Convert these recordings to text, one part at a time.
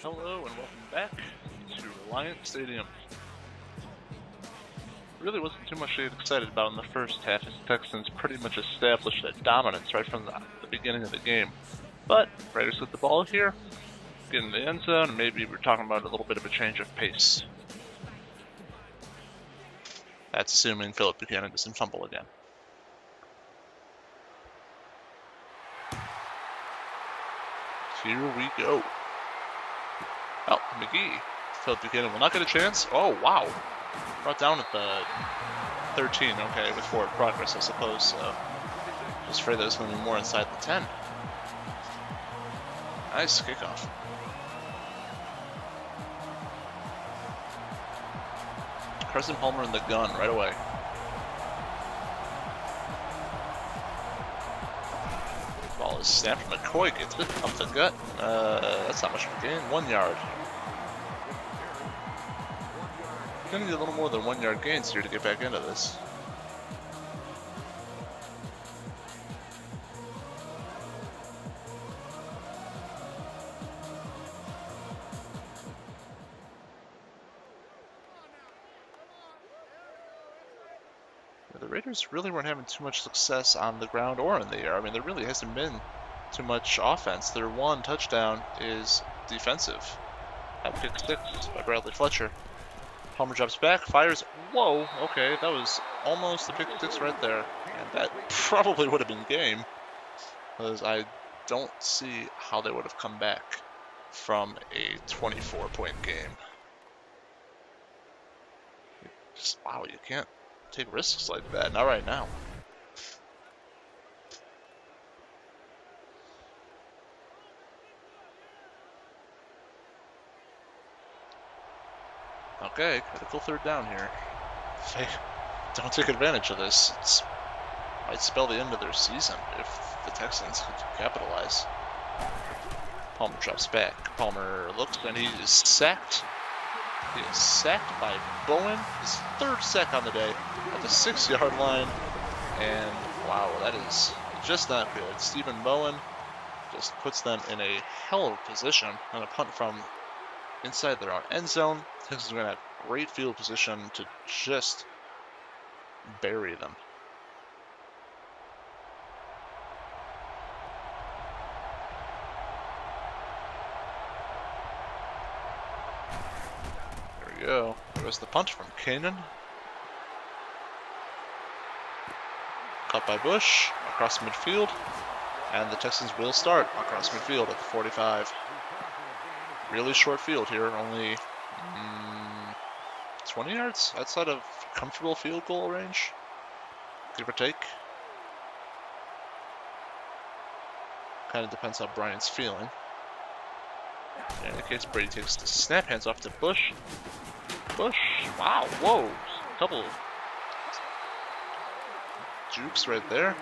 Hello and welcome back to Reliant Stadium. Really wasn't too much to get excited about in the first half as the Texans pretty much established their dominance right from the beginning of the game. But Raiders with the ball here, get in the end zone, and maybe we're talking about a little bit of a change of pace. That's assuming Philip Buchanan doesn't fumble again. Here we go. Oh, McGee. Philip Buchanan will not get a chance. Oh, wow. Brought down at the 13, okay, with forward progress, I suppose. So just afraid that it's going to be more inside the 10. Nice kickoff. Carson Palmer in the gun right away. Ball is snapped. McCoy gets it up the gut. That's not much of a gain. 1 yard. Gonna need a little more than 1 yard gains here to get back into this. The Raiders really weren't having too much success on the ground or in the air. I mean, there really hasn't been too much offense. Their one touchdown is defensive. At pick 6 by Bradley Fletcher. Palmer drops back, fires. Whoa, okay, that was almost the pick 6 right there. And that probably would have been game, because I don't see how they would have come back from a 24-point game. Just, wow, you can't take risks like that, not right now. Okay, critical third down here. If they don't take advantage of this, it might spell the end of their season if the Texans could capitalize. Palmer drops back. Palmer looks and he is sacked. He is sacked by Bowen. His third sack on the day at the 6-yard line. And wow, that is just not good. Stephen Bowen just puts them in a hell of a position on a punt from inside their own end zone. Texans are going to have great field position to just bury them. There we go. There was the punt from Kanan. Caught by Bush across midfield. And the Texans will start across midfield at the 45. Really short field here, only 20 yards outside of comfortable field goal range, give or take. Kind of depends how Bryant's feeling. In any case, Brady takes the snap, hands off to Bush. Bush, wow, whoa, couple jukes right there.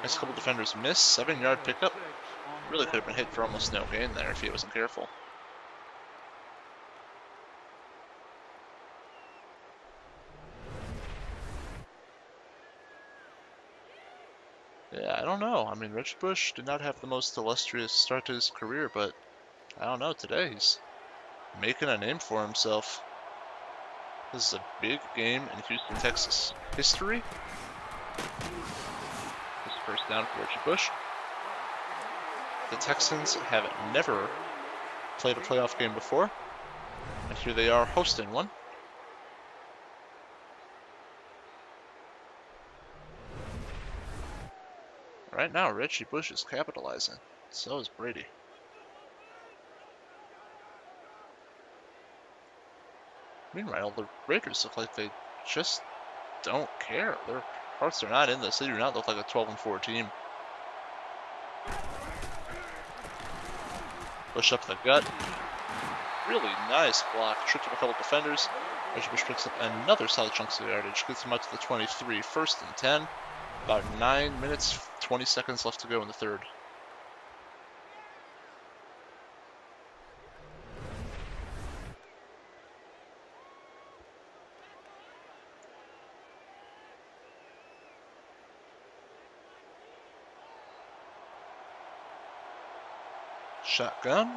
Nice couple defenders miss, 7-yard pickup. Really could have been hit for almost no gain there if he wasn't careful. Yeah, I don't know. I mean, Rich Bush did not have the most illustrious start to his career, but I don't know. Today he's making a name for himself. This is a big game in Houston, Texas history. This first down for Rich Bush. The Texans have never played a playoff game before, and here they are hosting one. Right now, Reggie Bush is capitalizing. So is Brady. Meanwhile, the Raiders look like they just don't care. Their hearts are not in this. They do not look like a 12-4 team. Bush up the gut. Really nice block. Tripped up a couple defenders. Reggie Bush picks up another solid chunk of yardage. Gets him out to the 23. 1st and 10. About 9 minutes, 20 seconds left to go in the third. Shotgun.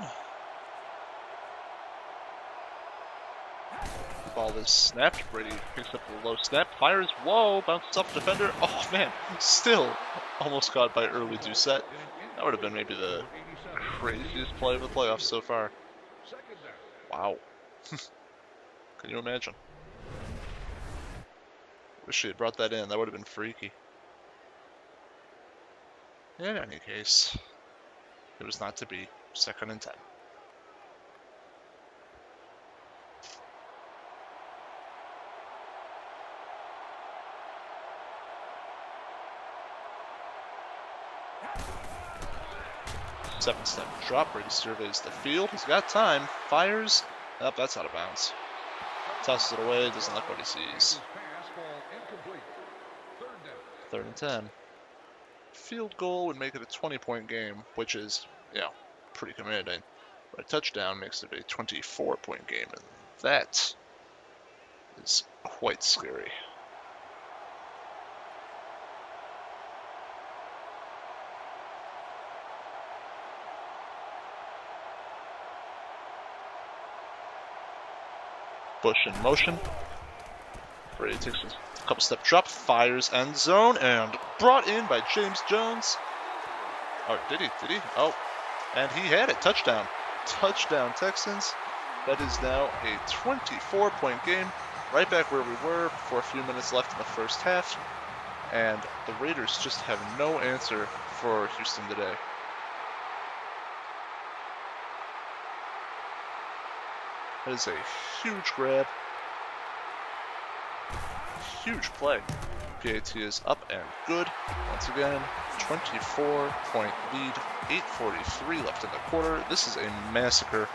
Ball is snapped. Brady picks up the low snap, fires. Whoa, bounces off the defender. Oh man, still almost caught by early Doucette. That would have been maybe the craziest play of the playoffs so far. Wow. Can you imagine? Wish he had brought that in. That would have been freaky. In any case, it was not to be. 2nd and 10. Seven-step drop. Brady surveys the field. He's got time. Fires. Oh, that's out of bounds. Tosses it away. Doesn't like what he sees. 3rd and 10. Field goal would make it a 20-point game, which is, pretty commanding. But a touchdown makes it a 24-point game, and that is quite scary. Bush in motion. Brady takes a couple step drop, fires end zone, and brought in by James Jones. Oh, did he? Oh, and he had it. Touchdown. Touchdown, Texans. That is now a 24-point game. Right back where we were before a few minutes left in the first half. And the Raiders just have no answer for Houston today. That is a huge grab. Huge play. PAT is up and good. Once again, 24-point lead, 8:43 left in the quarter. This is a massacre.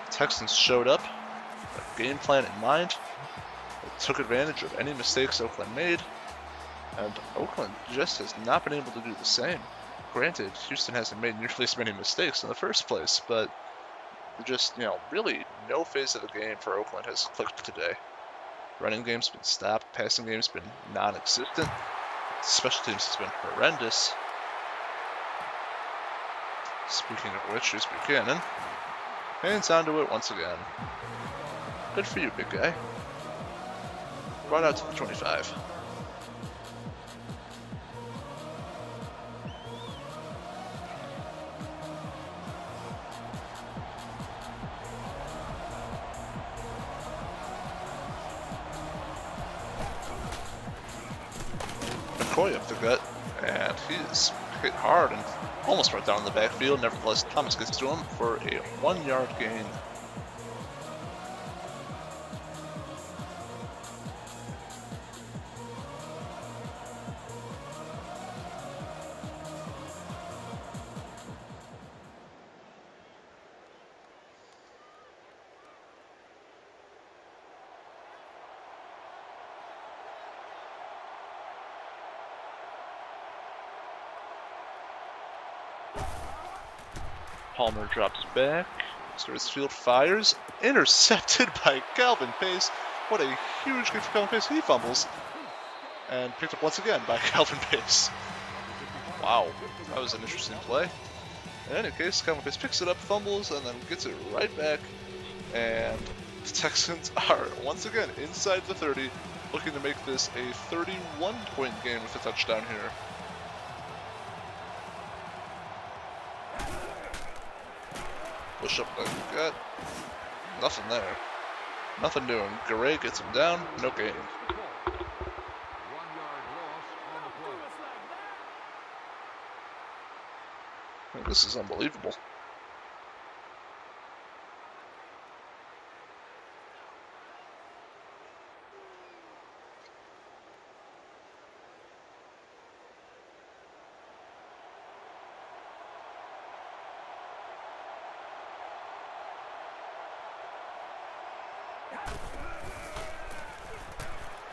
Texans showed up, a game plan in mind. They took advantage of any mistakes Oakland made, and Oakland just has not been able to do the same. Granted, Houston hasn't made nearly as many mistakes in the first place, but just, really no phase of the game for Oakland has clicked today. Running game's been stopped, passing game's been non-existent, special teams has been horrendous. Speaking of which, here's Buchanan. Hands onto it once again. Good for you, big guy. Brought out to the 25. McCoy up the gut, and he's hit hard and almost right down in the backfield. Nevertheless, Thomas gets to him for a 1-yard gain. Palmer drops back. Field fires. Intercepted by Calvin Pace. What a huge kick for Calvin Pace. He fumbles. And picked up once again by Calvin Pace. Wow, that was an interesting play. In any case, Calvin Pace picks it up, fumbles, and then gets it right back. And the Texans are once again inside the 30, looking to make this a 31-point game with a touchdown here. Push up the gut. Nothing there. Nothing doing. Garay gets him down. No gain. This is unbelievable.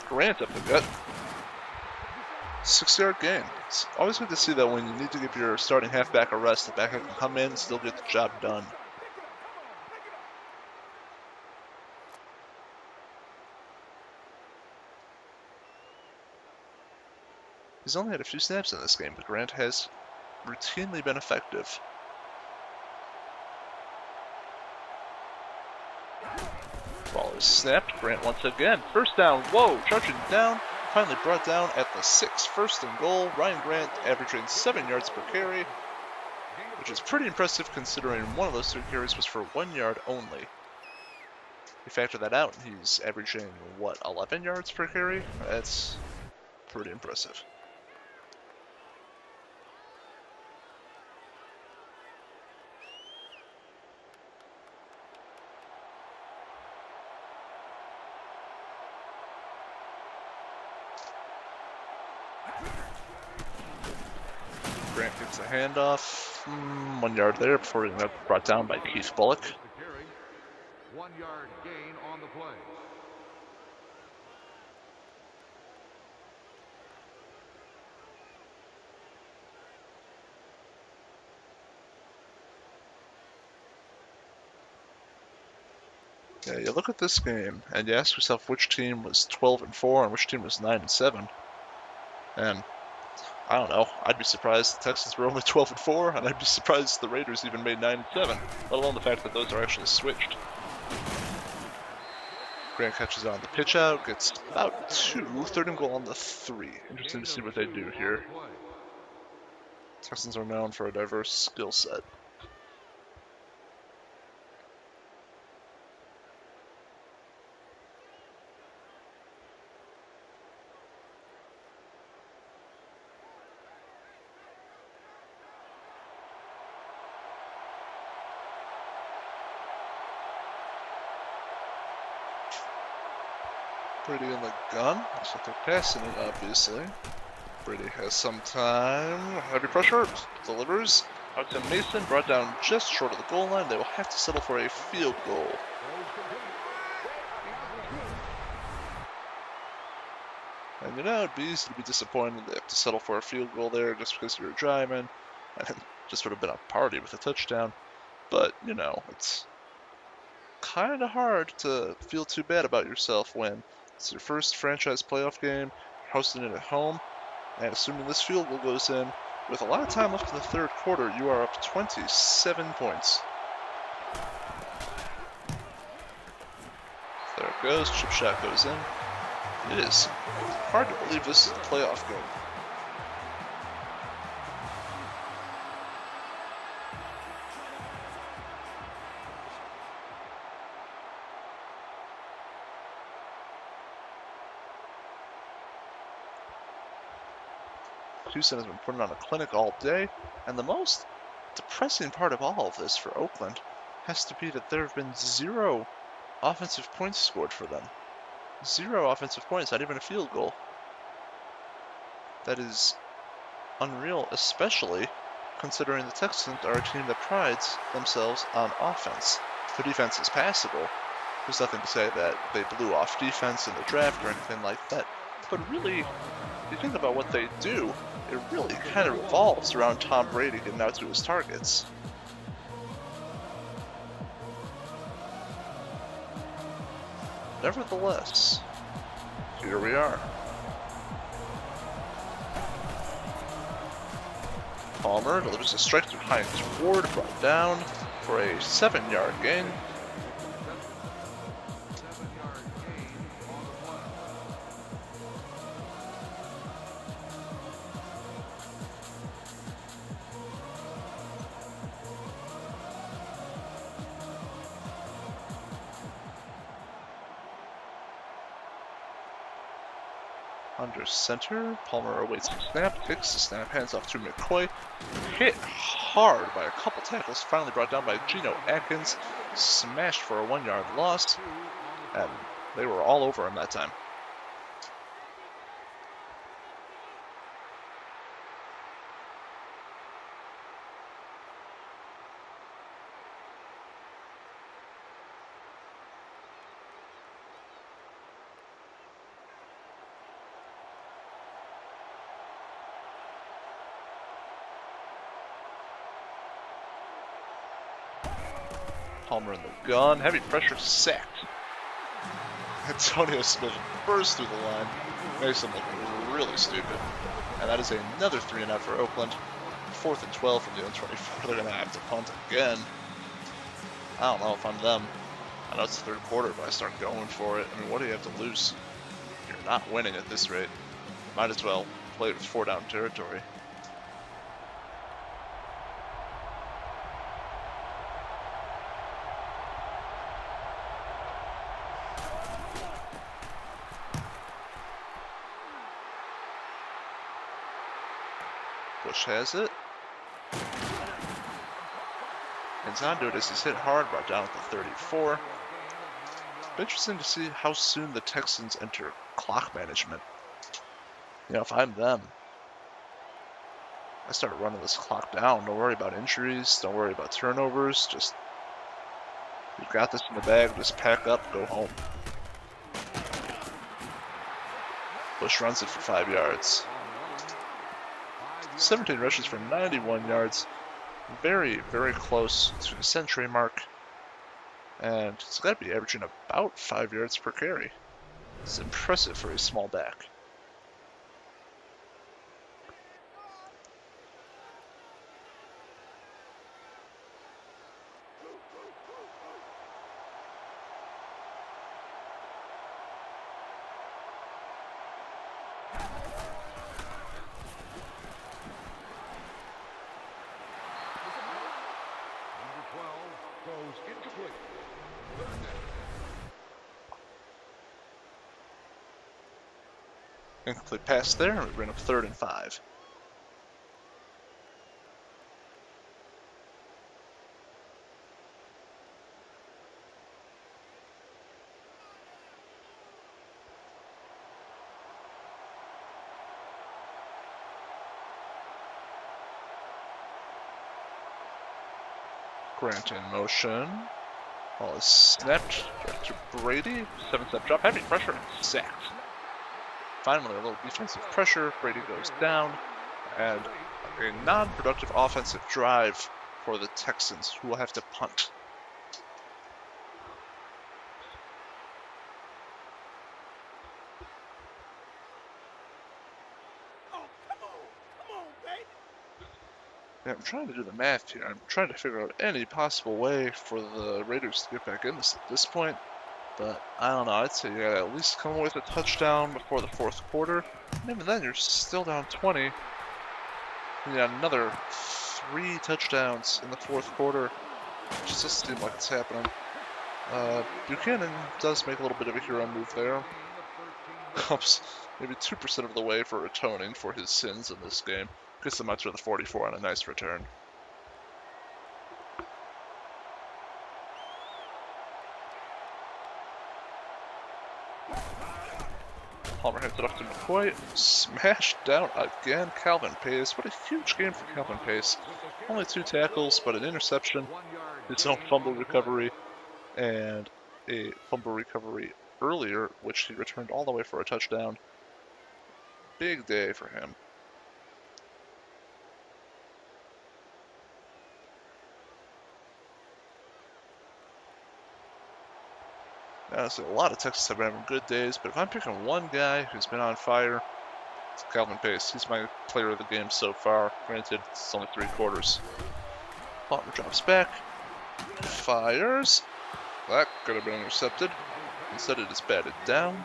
Grant up the gut. 6-yard gain. It's always good to see that when you need to give your starting halfback a rest, the backup can come in and still get the job done. He's only had a few snaps in this game, but Grant has routinely been effective. Ball is snapped. Grant once again. First down. Whoa, charging down. Finally brought down at the 6. First and goal. Ryan Grant averaging 7 yards per carry, which is pretty impressive considering one of those 3 carries was for 1 yard only. You factor that out, he's averaging, what, 11 yards per carry? That's pretty impressive. Grant gets a handoff, 1 yard there before he got brought down by Keith Bullock. 1 yard gain on the play. Yeah, you look at this game and you ask yourself which team was 12-4 and which team was 9-7. And I don't know. I'd be surprised the Texans were only 12-4, and I'd be surprised the Raiders even made 9-7. Let alone the fact that those are actually switched. Grant catches on the pitch out, gets about 2, 3rd and goal on the 3. Interesting to see what they do here. Texans are known for a diverse skill set. Brady in the gun. Looks like they're passing it, obviously. Brady has some time. Heavy pressure. Delivers. Out to Mason. Brought down just short of the goal line. They will have to settle for a field goal. And you know, it'd be easy to be disappointed they have to settle for a field goal there just because you're driving. And it just would have been a party with a touchdown. But, you know, it's kind of hard to feel too bad about yourself when it's your first franchise playoff game, hosting it at home, and assuming this field goal goes in, with a lot of time left in the 3rd quarter, you are up 27 points. There it goes, chip shot goes in. It is hard to believe this is a playoff game. Houston has been putting on a clinic all day, and the most depressing part of all of this for Oakland has to be that there have been 0 offensive points scored for them. 0 offensive points, not even a field goal. That is unreal, especially considering the Texans are a team that prides themselves on offense. Their defense is passable. There's nothing to say that they blew off defense in the draft or anything like that. But really, if you think about what they do, it really kind of revolves around Tom Brady getting out to his targets. Nevertheless, here we are. Palmer delivers a strike to Hines Ward, brought down for a 7-yard gain. Under center, Palmer awaits the snap, kicks the snap, hands off to McCoy. Hit hard by a couple tackles, finally brought down by Geno Atkins. Smashed for a 1-yard loss, and they were all over him that time. Palmer in the gun, heavy pressure, sacked. Antonio Smith burst through the line, makes him look really stupid. And that is another 3-and-out for Oakland. 4th and 12 from the own 24. They're going to have to punt again. I don't know if I'm them. I know it's the third quarter, but I start going for it. I mean, what do you have to lose? You're not winning at this rate. Might as well play it with 4 down territory. Bush has it. And Zondo does his hit hard, brought down at the 34. It's interesting to see how soon the Texans enter clock management. You know, if I'm them, I start running this clock down. Don't worry about injuries. Don't worry about turnovers. Just, you've got this in the bag. Just pack up, go home. Bush runs it for 5 yards. 17 rushes for 91 yards. Very, very close to the century mark. And it's got to be averaging about 5 yards per carry. It's impressive for a small back. Incomplete pass there, and we bring up 3rd and 5. Grant in motion. Ball is snapped back to Brady. 7-step drop, heavy pressure, and sacked. Finally, a little defensive pressure. Brady goes down, and a non-productive offensive drive for the Texans, who will have to punt. Yeah, I'm trying to do the math here. I'm trying to figure out any possible way for the Raiders to get back in this at this point. But I don't know. I'd say you gotta at least come away with a touchdown before the 4th quarter. And even then, you're still down 20. You got another 3 touchdowns in the 4th quarter. It just doesn't seem like it's happening. Buchanan does make a little bit of a hero move there. Comes maybe 2% of the way for atoning for his sins in this game. Gets them out to the 44 on a nice return. Palmer hands it off to McCoy. Smashed down again. Calvin Pace. What a huge game for Calvin Pace. Only 2 tackles, but an interception, his own fumble recovery, and a fumble recovery earlier, which he returned all the way for a touchdown. Big day for him. So a lot of Texans have been having good days, but if I'm picking one guy who's been on fire, it's Calvin Pace. He's my player of the game so far. Granted, it's only 3 quarters. Palmer drops back, fires. That could have been intercepted. Instead, it is batted down.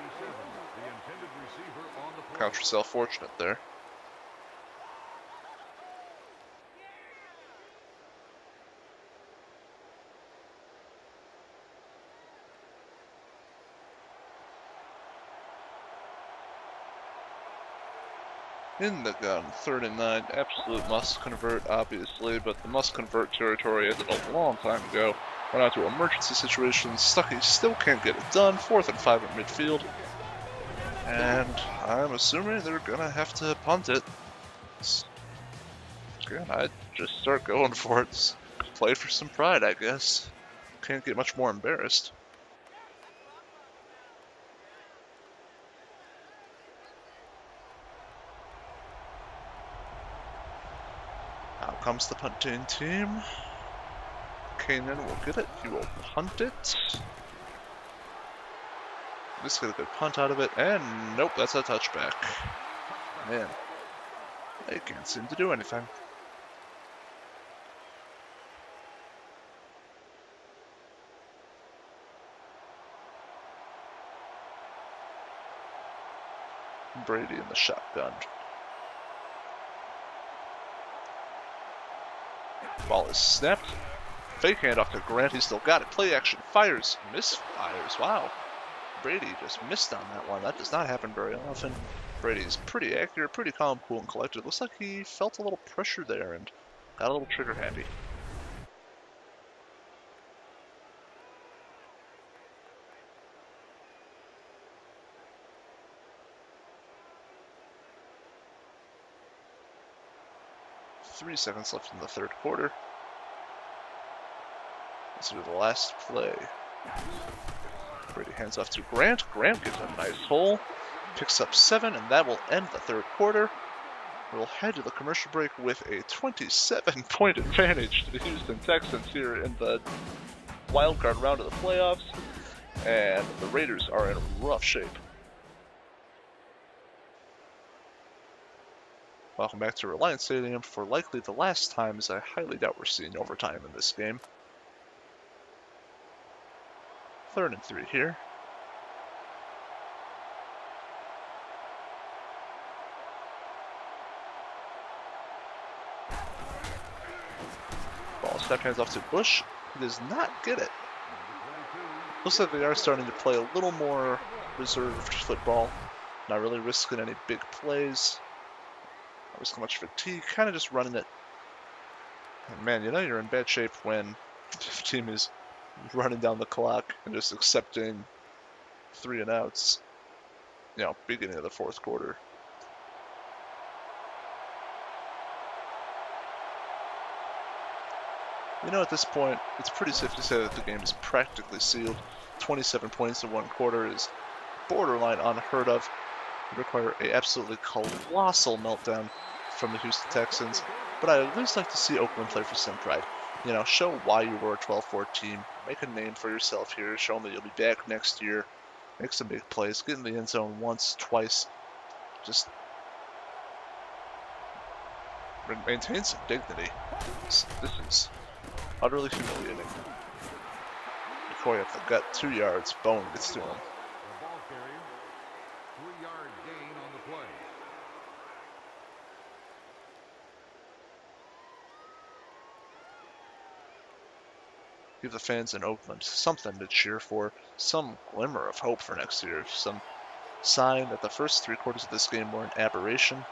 Count yourself fortunate there. In the gun, 3rd and 9, absolute must convert, obviously, but the must convert territory ended a long time ago. Went out to emergency situations, Stuckey still can't get it done, 4th and 5 at midfield. And I'm assuming they're gonna have to punt it. Again, I'd just start going for it. Play for some pride, I guess. Can't get much more embarrassed. Out comes the punting team. Kanan will get it. He will punt it. Just get a good punt out of it. And nope, that's a touchback. Man, they can't seem to do anything. Brady in the shotgun. Ball is snapped. Fake handoff to Grant. He's still got it. Play action. Fires. Misfires. Wow. Brady just missed on that one. That does not happen very often. Brady's pretty accurate, pretty calm, cool, and collected. Looks like he felt a little pressure there and got a little trigger happy. Three seconds left in the third quarter. This will be the last play. Brady hands off to Grant. Grant gets a nice hole. Picks up 7, and that will end the third quarter. We'll head to the commercial break with a 27-point advantage to the Houston Texans here in the wildcard round of the playoffs. And the Raiders are in rough shape. Welcome back to Reliance Stadium for likely the last time, as I highly doubt we're seeing overtime in this game. 3rd and 3 here. Ball step hands off to Bush. He does not get it. Looks like they are starting to play a little more reserved football. Not really risking any big plays. Not risking much fatigue. Kind of just running it. And man, you know you're in bad shape when the team is running down the clock and just accepting 3 and outs. You know, beginning of the fourth quarter. You know, at this point, it's pretty safe to say that the game is practically sealed. 27 points in one quarter is borderline unheard of. It would require an absolutely colossal meltdown from the Houston Texans, but I'd at least like to see Oakland play for some pride. You know, show why you were a 12-4 team. Make a name for yourself here. Show them that you'll be back next year. Make some big plays. Get in the end zone once, twice. Just maintain some dignity. This is utterly humiliating. McCoy up the gut, 2 yards. Bone gets to him. The ball carrier, 3-yard gain on the play. Give the fans in Oakland something to cheer for, some glimmer of hope for next year, some sign that the first 3 quarters of this game were an aberration,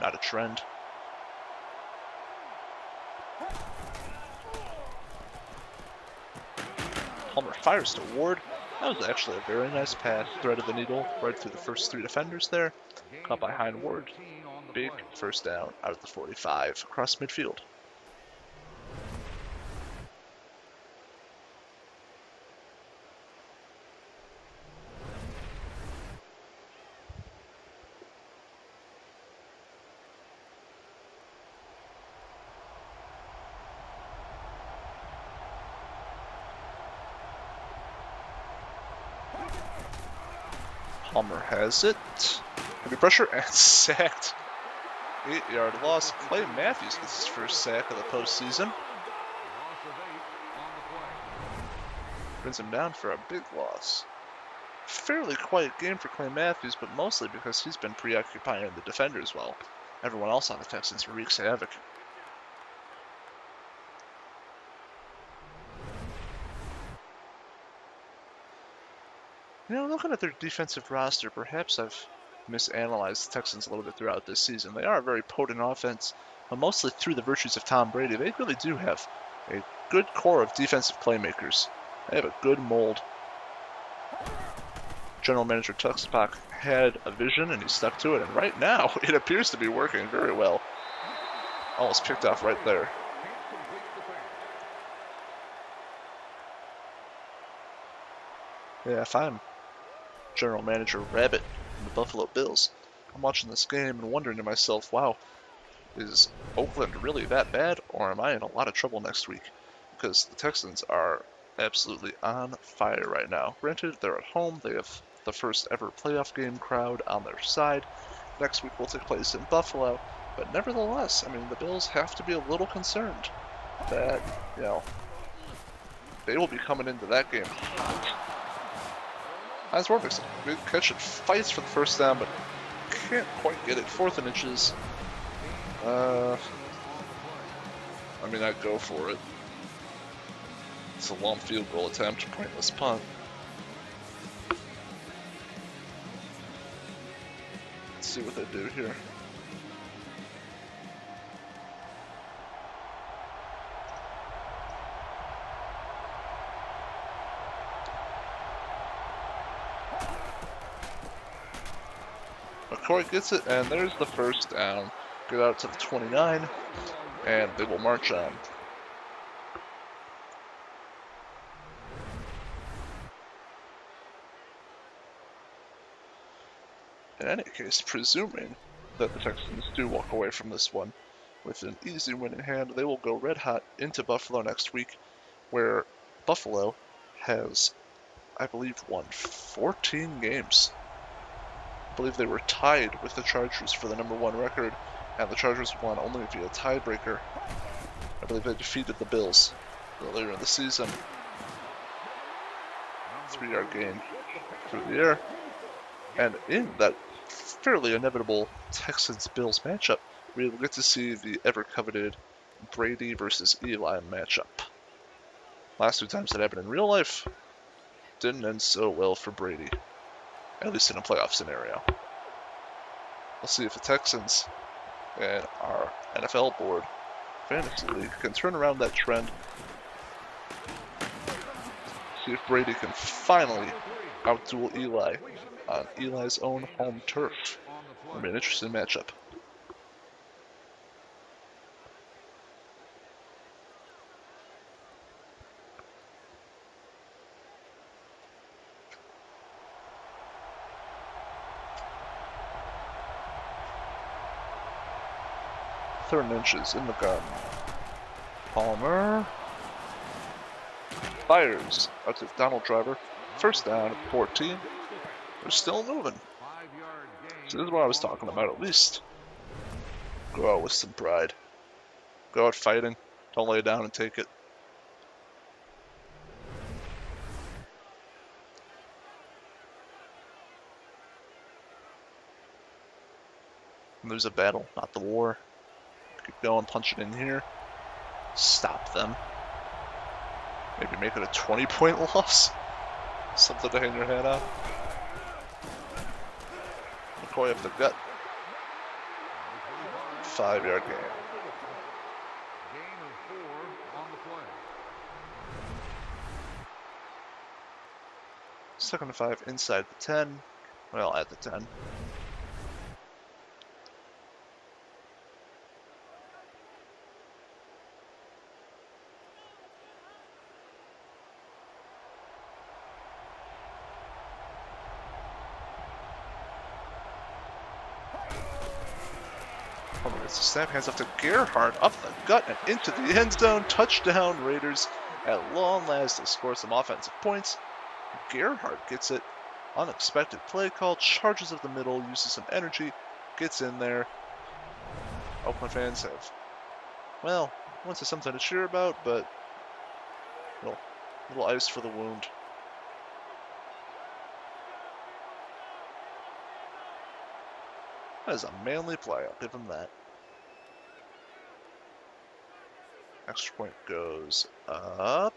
not a trend. Palmer fires to Ward. That was actually a very nice pass. Threaded the needle right through the first 3 defenders there. Caught behind Ward. Big first down out of the 45 across midfield. Palmer has it. Heavy pressure and sacked. 8-yard loss. Clay Matthews gets his first sack of the postseason. Brings him down for a big loss. Fairly quiet game for Clay Matthews, but mostly because he's been preoccupying the defenders while everyone else on the Texans wreaks havoc. You know, looking at their defensive roster, perhaps I've misanalyzed the Texans a little bit throughout this season. They are a very potent offense, but mostly through the virtues of Tom Brady. They really do have a good core of defensive playmakers. They have a good mold. General Manager Tuxpak had a vision and he stuck to it, and right now it appears to be working very well. Almost picked off right there. Yeah, if I'm General Manager Rabbit in the Buffalo Bills, I'm watching this game and wondering to myself, wow, is Oakland really that bad, or am I in a lot of trouble next week? Because the Texans are absolutely on fire right now. Granted, they're at home. They have the first ever playoff game crowd on their side. Next week will take place in Buffalo. But nevertheless, I mean, the Bills have to be a little concerned that, you know, they will be coming into that game hot. Heinz Warwick's a good catch and fights for the first down, but can't quite get it. 4th and inches. I mean, I'd go for it. It's a long field goal attempt, pointless punt. Let's see what they do here. McCoy gets it, and there's the first down. Get out to the 29, and they will march on. In any case, presuming that the Texans do walk away from this one with an easy win in hand, they will go red hot into Buffalo next week, where Buffalo has, I believe, won 14 games. I believe they were tied with the Chargers for the #1 record, and the Chargers won only via tiebreaker. I believe they defeated the Bills earlier in the season. 3-yard gain through the air. And in that fairly inevitable Texans-Bills matchup, we will get to see the ever-coveted Brady versus Eli matchup. Last 2 times that happened in real life didn't end so well for Brady, at least in a playoff scenario. We'll see if the Texans and our NFL board fantasy league can turn around that trend. See if Brady can finally outduel Eli on Eli's own home turf. It'll be an interesting matchup. Third and inches in the gun. Palmer fires out to Donald Driver. First down at 14. They're still moving. So this is what I was talking about. At least go out with some pride. Go out fighting. Don't lay down and take it. Lose a battle, not the war. Keep going, punch it in here. Stop them. Maybe make it a 20-point loss. Something to hang your hat on. McCoy up the gut. 5-yard gain. Gain of 4 on the play. 2nd and 5 inside the 10. Well, at the 10. It's a snap, hands off to Gerhardt, up the gut and into the end zone. Touchdown Raiders. At long last, they score some offensive points. Gerhardt gets it. Unexpected play call, charges of the middle, uses some energy, gets in there. Oakland fans have, well, I wouldn't say something to cheer about, but little ice for the wound. That is a manly play, I'll give him that. Extra point goes up.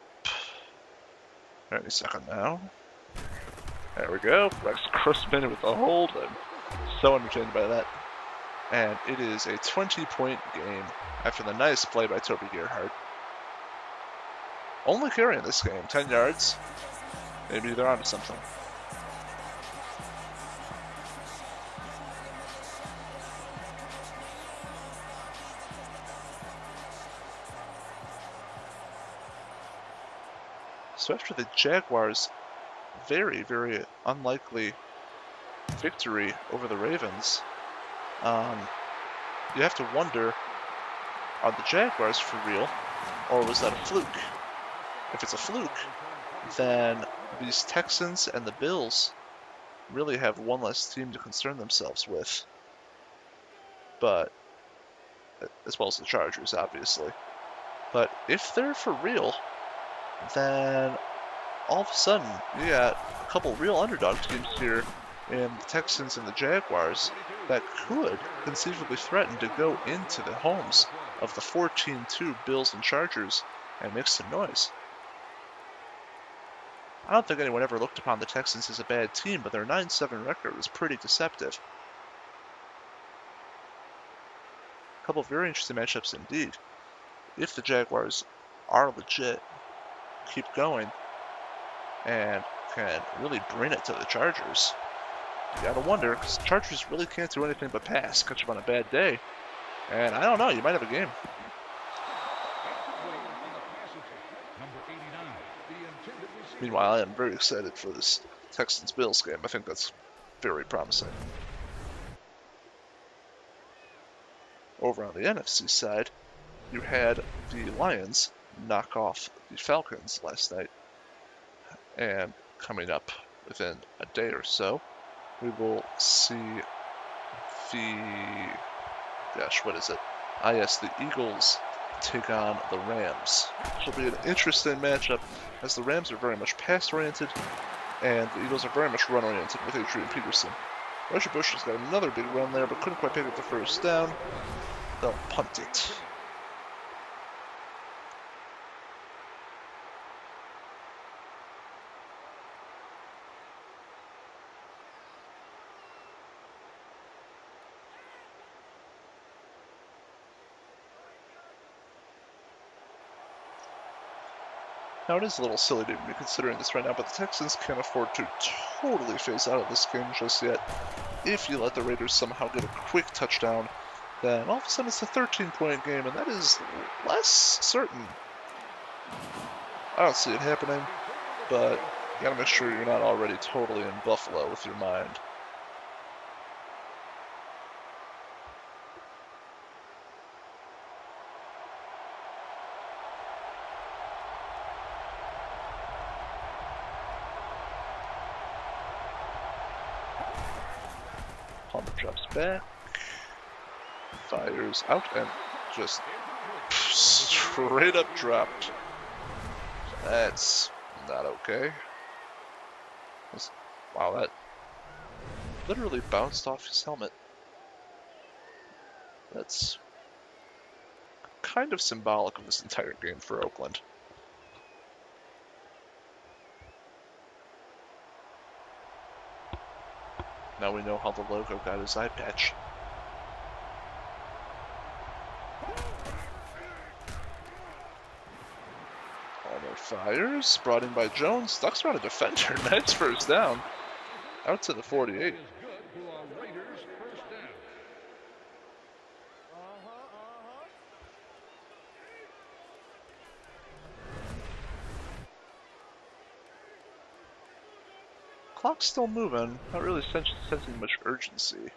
Any second now. There we go. Rex Grossman with the hold. I'm so entertained by that. And it is a 20-point game after the nice play by Toby Gerhardt. Only carrying this game, 10 yards. Maybe they're onto something. So after the Jaguars' very, very unlikely victory over the Ravens, you have to wonder, are the Jaguars for real, or was that a fluke? If it's a fluke, then these Texans and the Bills really have one less team to concern themselves with. But, as well as the Chargers, obviously. But if they're for real, then all of a sudden you got a couple real underdog teams here in the Texans and the Jaguars, that could conceivably threaten to go into the homes of the 14-2 Bills and Chargers and make some noise. I don't think anyone ever looked upon the Texans as a bad team, but their 9-7 record was pretty deceptive. A couple of very interesting matchups indeed. If the Jaguars are legit, keep going, and can really bring it to the Chargers, you gotta wonder, because the Chargers really can't do anything but pass, catch them on a bad day, and I don't know, you might have a game. Meanwhile, I am very excited for this Texans-Bills game. I think that's very promising. Over on the NFC side, you had the Lions knock off the Falcons last night. And coming up within a day or so, we will see the... Gosh, what is it? Ah, yes, the Eagles take on the Rams. Which will be an interesting matchup, as the Rams are very much pass-oriented, and the Eagles are very much run-oriented with Adrian Peterson. Reggie Bush has got another big run there, but couldn't quite pick up the first down. They'll punt it. Now, it is a little silly to be considering this right now, but the Texans can't afford to totally phase out of this game just yet. If you let the Raiders somehow get a quick touchdown, then all of a sudden it's a 13-point game, and that is less certain. I don't see it happening, but you gotta make sure you're not already totally in Buffalo with your mind. Palmer drops back, fires out, and just straight up dropped. That's not okay. Wow, that literally bounced off his helmet. That's kind of symbolic of this entire game for Oakland. Now we know how the logo got his eye patch. Palmer fires, brought in by Jones, ducks around a defender, nice first down. Out to the 48. Clock's still moving, not really sensing much urgency.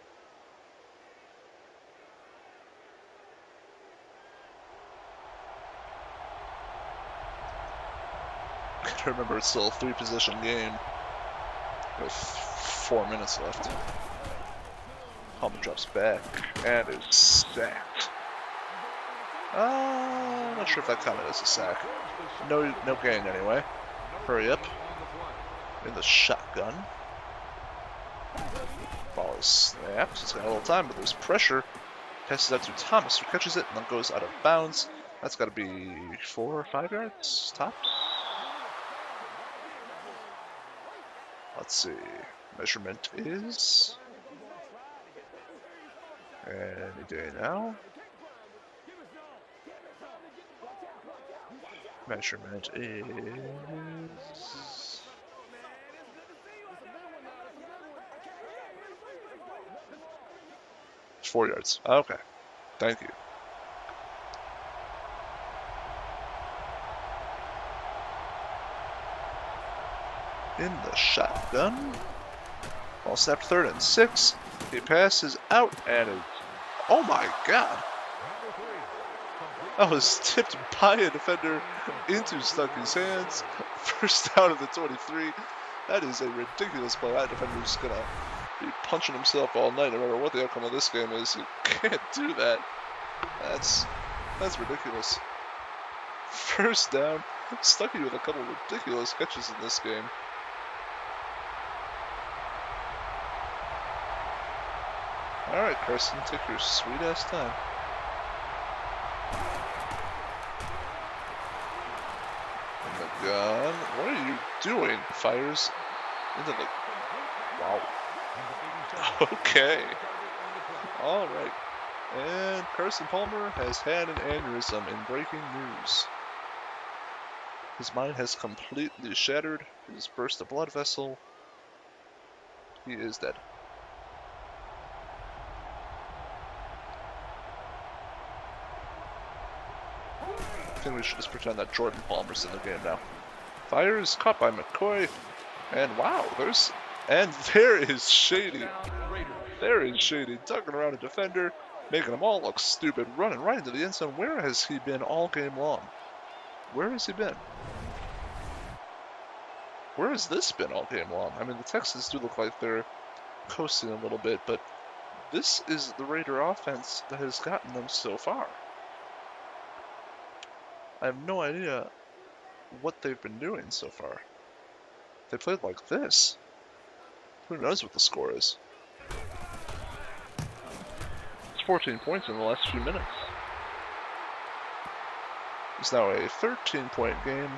Gotta remember it's still a 3-possession game with 4 minutes left. Palmer drops back and is sacked. I'm not sure if that counted as a sack. No gain anyway. Hurry up. In the shotgun. Ball is snapped. He's got a little time, but there's pressure. Passes out to Thomas, who catches it and then goes out of bounds. That's got to be 4 or 5 yards tops. Let's see. Measurement is any day now. Measurement is 4 yards. Okay. Thank you. In the shotgun. Ball snapped 3rd and 6. He passes out and it, oh my god. That was tipped by a defender into Stuckey's hands. First down of the 23. That is a ridiculous play. That defender's gonna be punching himself all night no matter what the outcome of this game is. You can't do that. That's ridiculous. First down. Stuckey with a couple of ridiculous catches in this game. Alright, Carson, take your sweet ass time. And the gun. What are you doing? Fires into the. Wow. Okay. Alright. And Carson Palmer has had an aneurysm in breaking news. His mind has completely shattered. He's burst a blood vessel. He is dead. I think we should just pretend that Jordan Palmer's in the game now. Fires, caught by McCoy. And wow, there is Shady. There is Shady, tugging around a defender, making them all look stupid, running right into the end zone. Where has he been all game long? Where has he been? Where has this been all game long? I mean, the Texans do look like they're coasting a little bit, but this is the Raider offense that has gotten them so far. I have no idea what they've been doing so far. They played like this. Who knows what the score is? It's 14 points in the last few minutes. It's now a 13-point game.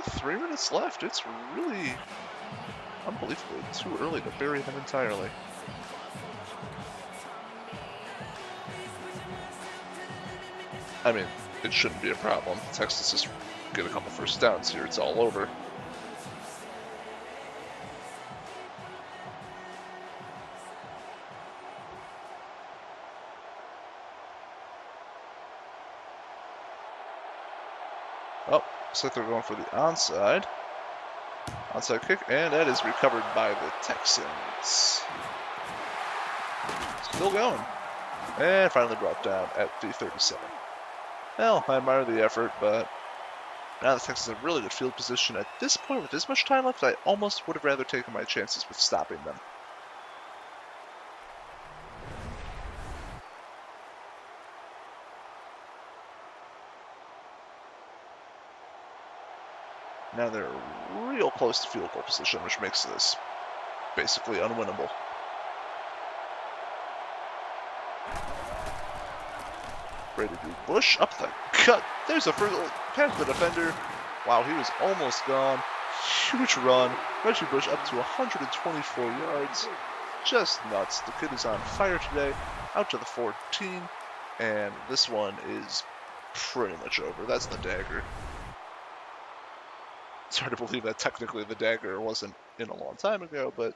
3 minutes left. It's really unbelievably too early to bury them entirely. I mean, it shouldn't be a problem. Texas just get a couple first downs here. It's all over. Oh, looks like they're going for the onside. Onside kick, and that is recovered by the Texans. Still going. And finally brought down at the 37. Well, I admire the effort, but now the Texans have really good field position. At this point, with this much time left, I almost would have rather taken my chances with stopping them. Now they're real close to field goal position, which makes this basically unwinnable. Brady Bush up the cut. There's a first past the defender. Wow, he was almost gone. Huge run. Reggie Bush up to 124 yards. Just nuts. The kid is on fire today. Out to the 14. And this one is pretty much over. That's the dagger. It's hard to believe that technically the dagger wasn't in a long time ago, but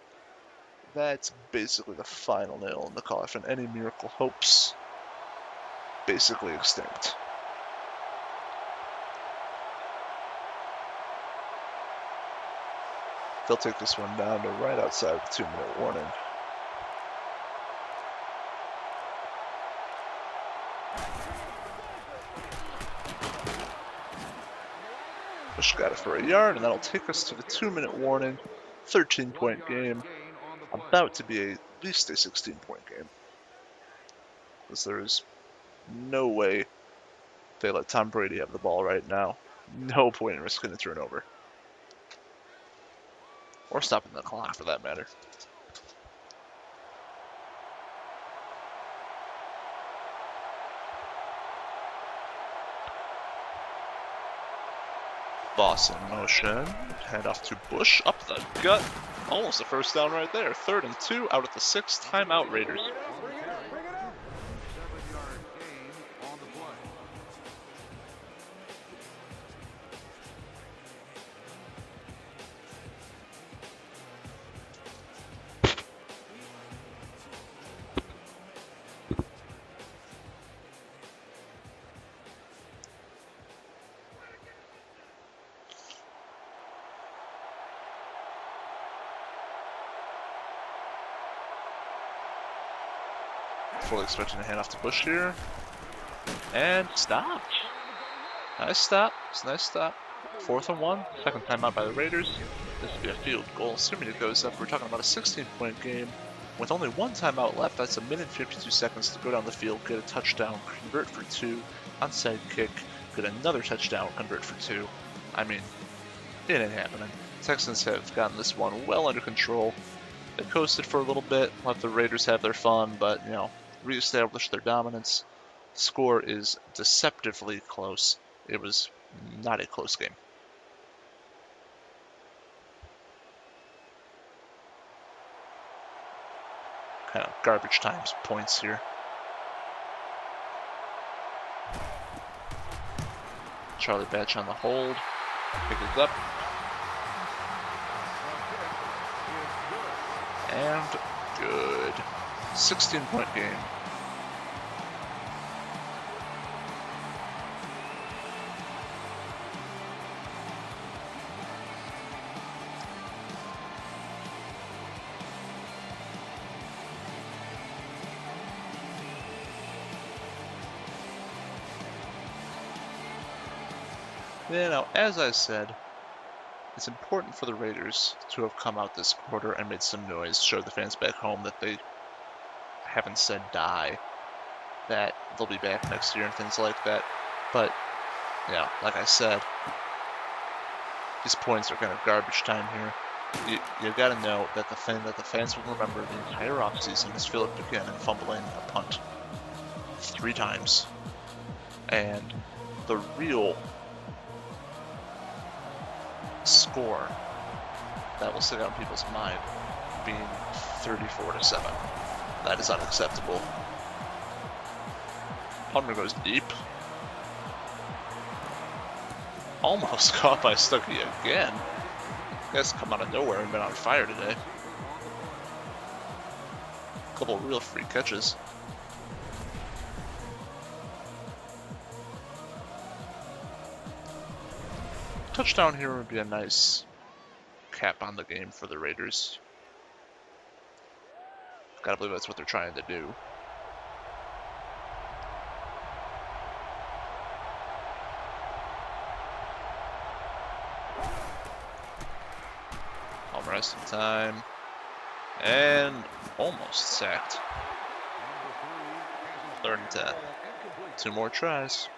that's basically the final nail in the coffin. Any miracle hopes basically extinct. They'll take this one down to right outside the 2-minute warning. Bush got it for a yard, and that'll take us to the 2-minute warning. 13-point game. About to be at least a 16-point game. Because there's no way they let Tom Brady have the ball right now. No point in risking a turnover. Or stopping the clock, for that matter. Boss in motion. Hand off to Bush. Up the gut. Almost a first down right there. 3rd and 2 out at the 6th. Timeout Raiders. 7-yard gain on the play. Fully expecting to hand off to Bush here. And stopped. Nice stop. It's a nice stop. 4th and 1. Second timeout by the Raiders. This will be a field goal. Assuming it goes up, we're talking about a 16-point game. With only 1 timeout left, that's 1 minute and 52 seconds to go down the field, get a touchdown, convert for 2. Onside kick, get another touchdown, convert for 2. I mean, it ain't happening. Texans have gotten this one well under control. They coasted for a little bit, let the Raiders have their fun, but, you know, reestablish their dominance. The score is deceptively close. It was not a close game. Kind of garbage times points here. Charlie Batch on the hold. Pick it up. And good. 16-point game. You know, as I said, it's important for the Raiders to have come out this quarter and made some noise, show the fans back home that they haven't said die, that they'll be back next year and things like that. But, yeah, like I said, these points are kind of garbage time here. You got to know that the thing that the fans will remember the entire offseason is Philip Buchanan fumbling a punt 3 times. And the real score that will stick out in people's mind being 34-7. That is unacceptable. Palmer goes deep. Almost caught by Stuckey again. Guys come out of nowhere and been on fire today. A couple of real free catches. Touchdown here would be a nice cap on the game for the Raiders. Gotta believe that's what they're trying to do. Palmer has some time. And almost sacked. 3rd and 10. 2 more tries.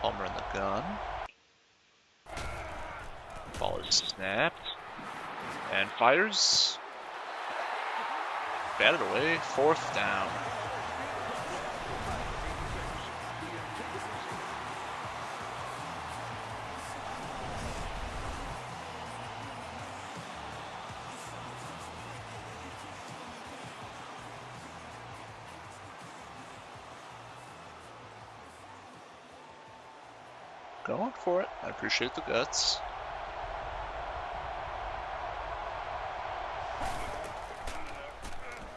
Palmer in the gun. Ball is snapped. And fires. Batted away. 4th down. Going for it. I appreciate the guts.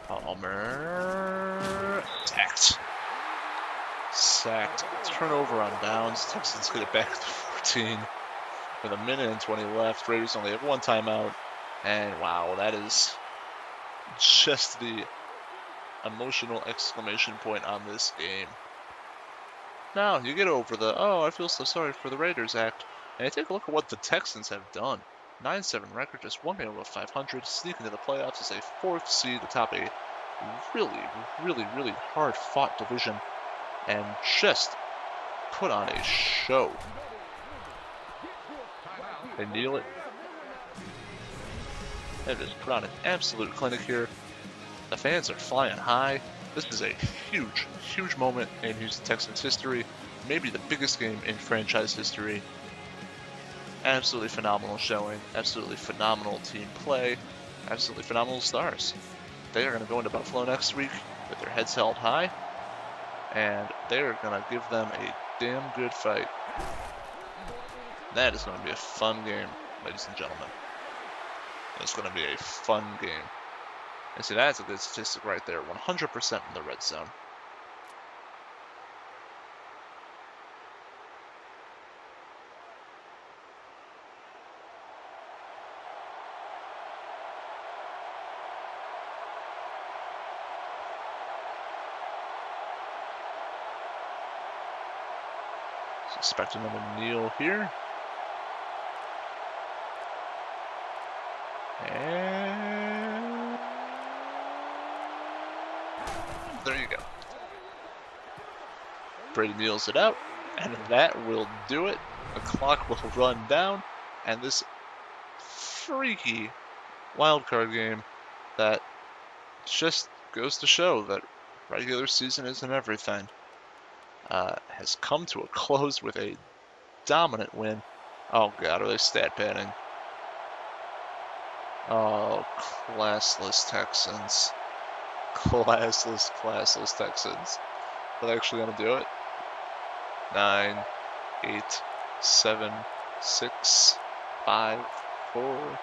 Palmer. Sacked. Sacked. Turnover on downs. Texans get it back to 14 with 1:20 left. Raiders only have 1 timeout. And wow, that is just the emotional exclamation point on this game. Now, you get over the, oh, I feel so sorry for the Raiders act, and you take a look at what the Texans have done. 9-7 record, just 1 game above 500, sneak into the playoffs as a 4th seed atop a really hard-fought division, and just put on a show. They kneel it. They just put on an absolute clinic here. The fans are flying high. This is a huge moment in Houston Texans history. Maybe the biggest game in franchise history. Absolutely phenomenal showing. Absolutely phenomenal team play. Absolutely phenomenal stars. They are going to go into Buffalo next week with their heads held high. And they are going to give them a damn good fight. That is going to be a fun game, ladies and gentlemen. It's going to be a fun game. And see, that's a good statistic right there. 100% in the red zone. Expecting them to kneel here. And there you go. Brady kneels it out, and that will do it. The clock will run down, and this freaky wildcard game that just goes to show that regular season isn't everything, has come to a close with a dominant win. Oh god, are they stat padding? Oh, classless Texans. Classless Texans. Are they actually going to do it? 9, 8, 7, 6, 5, 4,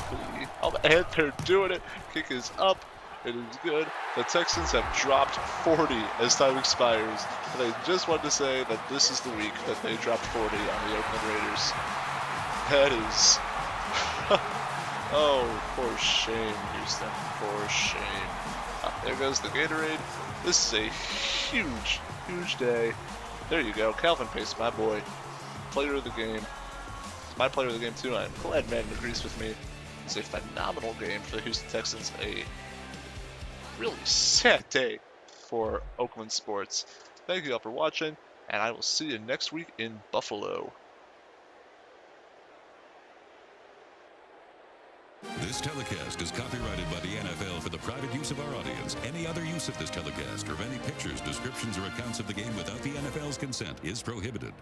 3. Oh, and they're doing it. Kick is up. It is good. The Texans have dropped 40 as time expires. And I just want to say that this is the week that they dropped 40 on the Oakland Raiders. That is... oh, for shame, Houston. For shame. There goes the Gatorade. This is a huge, huge day. There you go. Calvin Pace, my boy. Player of the game. It's my player of the game, too. I'm glad Madden agrees with me. It's a phenomenal game for the Houston Texans. A really sad day for Oakland sports. Thank you all for watching, and I will see you next week in Buffalo. This telecast is copyrighted by the NFL for the private use of our audience. Any other use of this telecast or of any pictures, descriptions, or accounts of the game without the NFL's consent is prohibited.